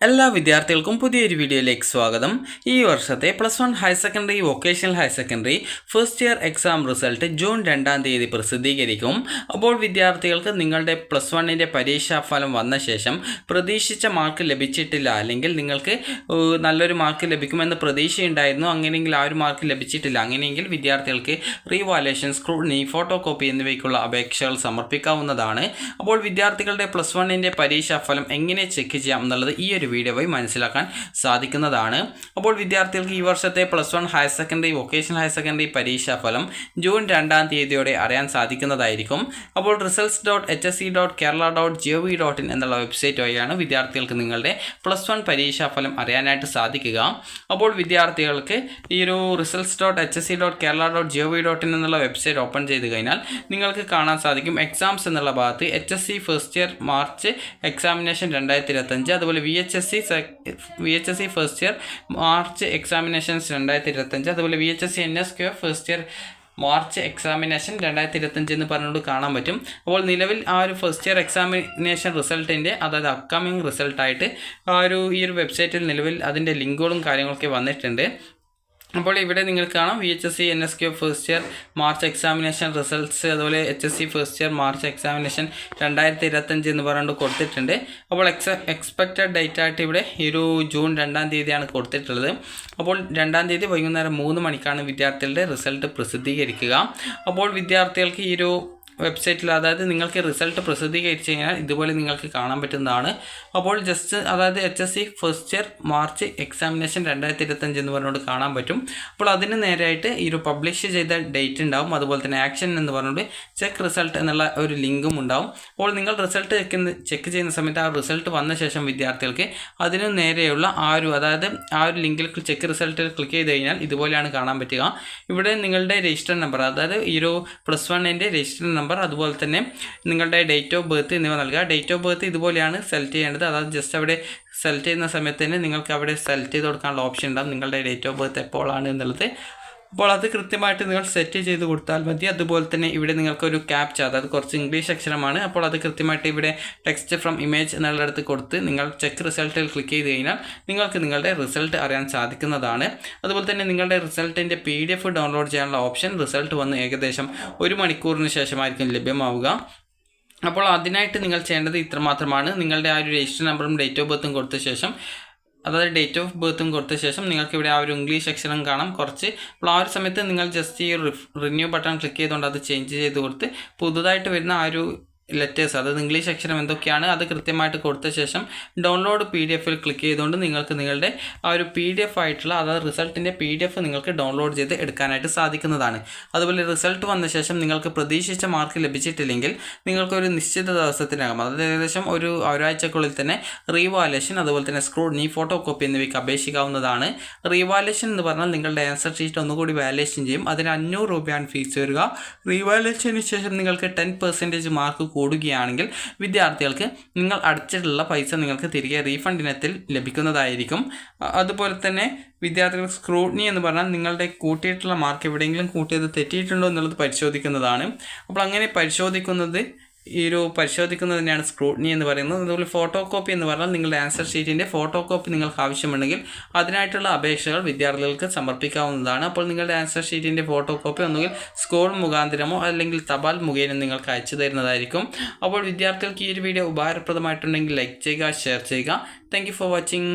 എല്ലാ വിദ്യാർത്ഥികൾക്കും പുതിയൊരു വീഡിയോയിലേക്ക് സ്വാഗതം. ഈ വർഷത്തെ +1 higher secondary, vocational higher secondary first year exam result June 2-ാം തീയതി പ്രസിദ്ധീകരിക്കും. അപ്പോൾ വിദ്യാർത്ഥികൾക്ക് നിങ്ങളുടെ +1ൻ്റെ പരീക്ഷാഫലം വന്ന ശേഷം പ്രതീക്ഷിച്ച മാർക്ക് ലഭിച്ചിട്ടില്ല, അല്ലെങ്കിൽ നിങ്ങൾക്ക് നല്ലൊരു മാർക്ക് ലഭിക്കുമെന്ന് പ്രതീക്ഷയുണ്ടായിരുന്നു, അങ്ങനെയെങ്കിൽ ആ ഒരു മാർക്ക് ലഭിച്ചിട്ടില്ല, അങ്ങനെയെങ്കിൽ വിദ്യാർത്ഥികൾക്ക് റീവാലുവേഷൻ, സ്ക്രൂട്ടിനി, ഫോട്ടോ കോപ്പി എന്നിവയ്ക്കുള്ള അപേക്ഷകൾ സമർപ്പിക്കാവുന്നതാണ്. അപ്പോൾ വിദ്യാർത്ഥികളുടെ +1ൻ്റെ പരീക്ഷാഫലം എങ്ങനെ ചെക്ക് ചെയ്യാം എന്നുള്ളത് ഈ ഒരു വീഡിയോ വഴി മനസ്സിലാക്കാൻ സാധിക്കുന്നതാണ്. അപ്പോൾ വിദ്യാർത്ഥികൾക്ക് ഈ വർഷത്തെ +1 higher secondary, vocational higher secondary പരീക്ഷാഫലം ജൂൺ 2-ാം തീയതിയോടെ അറിയാൻ സാധിക്കുന്നതായിരിക്കും. അപ്പോൾ results.hse.kerala.gov.in എന്നുള്ള വെബ്സൈറ്റ് വഴിയാണ് വിദ്യാർത്ഥികൾക്ക് നിങ്ങളുടെ +1 പരീക്ഷാഫലം അറിയാനായിട്ട് സാധിക്കുക. അപ്പോൾ വിദ്യാർത്ഥികൾക്ക് ഈ ഒരു results.hse.kerala.gov.in എന്നുള്ള വെബ്സൈറ്റ് ഓപ്പൺ ചെയ്ത് കഴിഞ്ഞാൽ നിങ്ങൾക്ക് കാണാൻ സാധിക്കും എക്സാംസ് എന്നുള്ള ഭാഗത്ത് HSC first year March examination 2025, അതുപോലെ VHSC first year March examinations 2025, അതുപോലെ VHSC NSQF first year March examination 2025 എന്ന് പറഞ്ഞുകൊണ്ട് കാണാൻ പറ്റും. അപ്പോൾ നിലവിൽ ആ ഒരു ഫസ്റ്റ് ഇയർ എക്സാമിനേഷൻ റിസൾട്ടിൻ്റെ, അതായത് അപ്കമിങ് റിസൾട്ടായിട്ട് ഈ ഒരു വെബ്സൈറ്റിൽ നിലവിൽ അതിൻ്റെ ലിങ്കുകളും കാര്യങ്ങളൊക്കെ വന്നിട്ടുണ്ട്. അപ്പോൾ ഇവിടെ നിങ്ങൾക്ക് കാണാം VHSC NSQF first year March examination results, അതുപോലെ HSC first year March examination 2025 എന്ന് പറഞ്ഞുകൊണ്ട് കൊടുത്തിട്ടുണ്ട്. അപ്പോൾ എക്സ്പെക്റ്റഡ് ഡേറ്റ് ആയിട്ട് ഇവിടെ ഈ ഒരു ജൂൺ 2-ാം തീയതിയാണ് കൊടുത്തിട്ടുള്ളത്. അപ്പോൾ 2-ാം തീയതി വൈകുന്നേരം 3 മണിക്കാണ് വിദ്യാർത്ഥികളുടെ റിസൾട്ട് പ്രസിദ്ധീകരിക്കുക. അപ്പോൾ വിദ്യാർത്ഥികൾക്ക് ഈ ഒരു വെബ്സൈറ്റിൽ, അതായത് നിങ്ങൾക്ക് റിസൾട്ട് പ്രസിദ്ധീകരിച്ച് കഴിഞ്ഞാൽ ഇതുപോലെ നിങ്ങൾക്ക് കാണാൻ പറ്റുന്നതാണ്. അപ്പോൾ അതായത് HSC first year March examination 2025 എന്ന് പറഞ്ഞുകൊണ്ട് കാണാൻ പറ്റും. അപ്പോൾ അതിന് നേരെയായിട്ട് ഈ ഒരു പബ്ലിഷ് ചെയ്ത ഡേറ്റ് ഉണ്ടാവും, അതുപോലെ തന്നെ ആക്ഷൻ എന്ന് പറഞ്ഞുകൊണ്ട് ചെക്ക് റിസൾട്ട് എന്നുള്ള ഒരു ലിങ്കും ഉണ്ടാവും. അപ്പോൾ നിങ്ങൾ റിസൾട്ട് ചെക്ക് ചെയ്യുന്ന സമയത്ത് ആ റിസൾട്ട് വന്ന ശേഷം വിദ്യാർത്ഥികൾക്ക് അതിന് നേരെയുള്ള അതായത് ആ ഒരു ലിങ്കിൽ ചെക്ക് റിസൾട്ടിൽ ക്ലിക്ക് ചെയ്ത് കഴിഞ്ഞാൽ ഇതുപോലെയാണ് കാണാൻ പറ്റുക. ഇവിടെ നിങ്ങളുടെ രജിസ്റ്റർ നമ്പർ, അതായത് ഈ ഒരു +1ൻ്റെ രജിസ്റ്റർ നമ്പർ, അതുപോലെ തന്നെ നിങ്ങളുടെ ഡേറ്റ് ഓഫ് ബർത്ത് എന്നിവ നൽകുക. ഡേറ്റ് ഓഫ് ബർത്ത് ഇതുപോലെയാണ് സെലക്ട് ചെയ്യേണ്ടത്. അതായത് ജസ്റ്റ് അവിടെ സെലക്ട് ചെയ്യുന്ന സമയത്ത് തന്നെ നിങ്ങൾക്ക് അവിടെ സെലക്ട് ചെയ്ത് കൊടുക്കാനുള്ള ഓപ്ഷൻ ഉണ്ടാകും, നിങ്ങളുടെ ഡേറ്റ് ഓഫ് ബർത്ത് എപ്പോഴാണ് എന്നുള്ളത്. അപ്പോൾ അത് കൃത്യമായിട്ട് നിങ്ങൾ സെറ്റ് ചെയ്ത് കൊടുത്താൽ മതി. അതുപോലെ തന്നെ ഇവിടെ നിങ്ങൾക്കൊരു ക്യാപ്ച, അതായത് കുറച്ച് ഇംഗ്ലീഷ് അക്ഷരമാണ്, അപ്പോൾ അത് കൃത്യമായിട്ട് ഇവിടെ ടെക്സ്റ്റ് ഫ്രം ഇമേജ് എന്നുള്ളിടത്ത് കൊടുത്ത് നിങ്ങൾ ചെക്ക് റിസൾട്ടിൽ ക്ലിക്ക് ചെയ്ത് കഴിഞ്ഞാൽ നിങ്ങൾക്ക് നിങ്ങളുടെ റിസൾട്ട് അറിയാൻ സാധിക്കുന്നതാണ്. അതുപോലെ തന്നെ നിങ്ങളുടെ റിസൾട്ടിൻ്റെ PDF ഡൗൺലോഡ് ചെയ്യാനുള്ള ഓപ്ഷൻ റിസൾട്ട് വന്ന് ഏകദേശം 1 മണിക്കൂറിന് ശേഷമായിരിക്കും ലഭ്യമാവുക. അപ്പോൾ അതിനായിട്ട് നിങ്ങൾ ചെയ്യേണ്ടത് ഇത്രമാത്രമാണ്. നിങ്ങളുടെ ആ ഒരു രജിസ്റ്റർ നമ്പറും ഡേറ്റ് ഓഫ് ബർത്തും കൊടുത്ത ശേഷം, അതായത് ഡേറ്റ് ഓഫ് ബർത്തും കൊടുത്ത ശേഷം നിങ്ങൾക്ക് ഇവിടെ ആ ഒരു ഇംഗ്ലീഷ് അക്ഷരം കാണാം കുറച്ച്. അപ്പോൾ ആ ഒരു സമയത്ത് നിങ്ങൾ ജസ്റ്റ് ഈ റിന്യൂ ബട്ടൺ ക്ലിക്ക് ചെയ്തുകൊണ്ട് അത് ചേഞ്ച് ചെയ്ത് കൊടുത്ത് പുതുതായിട്ട് വരുന്ന ആ ഒരു ലെറ്റേഴ്സ്, അതായത് ഇംഗ്ലീഷ് അക്ഷരം എന്തൊക്കെയാണ് അത് കൃത്യമായിട്ട് കൊടുത്ത ശേഷം ഡൗൺലോഡ് PDFൽ ക്ലിക്ക് ചെയ്തുകൊണ്ട് നിങ്ങൾക്ക് നിങ്ങളുടെ ആ ഒരു PDF ആയിട്ടുള്ള, അതായത് റിസൾട്ടിൻ്റെ PDF നിങ്ങൾക്ക് ഡൗൺലോഡ് ചെയ്ത് എടുക്കാനായിട്ട് സാധിക്കുന്നതാണ്. അതുപോലെ റിസൾട്ട് വന്ന ശേഷം നിങ്ങൾക്ക് പ്രതീക്ഷിച്ച മാർക്ക് ലഭിച്ചിട്ടില്ലെങ്കിൽ നിങ്ങൾക്കൊരു നിശ്ചിത ദിവസത്തിനകം, അതായത് ഏകദേശം ഒരാഴ്ചക്കുള്ളിൽ തന്നെ റീവാലുവേഷൻ, അതുപോലെ തന്നെ സ്ക്രൂട്ടിനി, ഫോട്ടോ കോപ്പി എന്നിവയ്ക്ക് അപേക്ഷിക്കാവുന്നതാണ്. റീവാലുവേഷൻ എന്ന് പറഞ്ഞാൽ നിങ്ങളുടെ ആൻസർ ഷീറ്റ് ഒന്നുകൂടി വാലുവേഷൻ ചെയ്യും. അതിന് 500 രൂപയാണ് ഫീസ് വരിക. റീവാലുവേഷന് ശേഷം നിങ്ങൾക്ക് 10% മാർക്ക് കൂടുകയാണെങ്കിൽ വിദ്യാർത്ഥികൾക്ക് നിങ്ങൾ അടച്ചിട്ടുള്ള പൈസ നിങ്ങൾക്ക് തിരികെ റീഫണ്ട് ഇനത്തിൽ ലഭിക്കുന്നതായിരിക്കും. അതുപോലെ തന്നെ വിദ്യാർത്ഥികൾ സ്ക്രൂട്ടിനി എന്ന് പറഞ്ഞാൽ നിങ്ങളുടെ കൂട്ടിയിട്ടുള്ള മാർക്ക് എവിടെയെങ്കിലും കൂട്ടിയത് തെറ്റിയിട്ടുണ്ടോ എന്നുള്ളത് പരിശോധിക്കുന്നതാണ്. അപ്പോൾ അങ്ങനെ പരിശോധിക്കുന്നതിനാണ് സ്ക്രൂട്ടിനി എന്ന് പറയുന്നത്. അതുപോലെ ഫോട്ടോ കോപ്പി എന്ന് പറഞ്ഞാൽ നിങ്ങളുടെ ആൻസർ ഷീറ്റിൻ്റെ ഫോട്ടോ കോപ്പി നിങ്ങൾക്ക് ആവശ്യമുണ്ടെങ്കിൽ അതിനായിട്ടുള്ള അപേക്ഷകൾ വിദ്യാർത്ഥികൾക്ക് സമർപ്പിക്കാവുന്നതാണ്. അപ്പോൾ നിങ്ങളുടെ ആൻസർ ഷീറ്റിൻ്റെ ഫോട്ടോ കോപ്പി ഒന്നുകിൽ സ്കൂൾ മുഖാന്തരമോ അല്ലെങ്കിൽ തപാൽ മുഖേന നിങ്ങൾക്ക് അയച്ചു തരുന്നതായിരിക്കും. അപ്പോൾ വിദ്യാർത്ഥികൾക്ക് ഈ ഒരു വീഡിയോ ഉപകാരപ്രദമായിട്ടുണ്ടെങ്കിൽ ലൈക്ക് ചെയ്യുക, ഷെയർ ചെയ്യുക. Thank you for watching.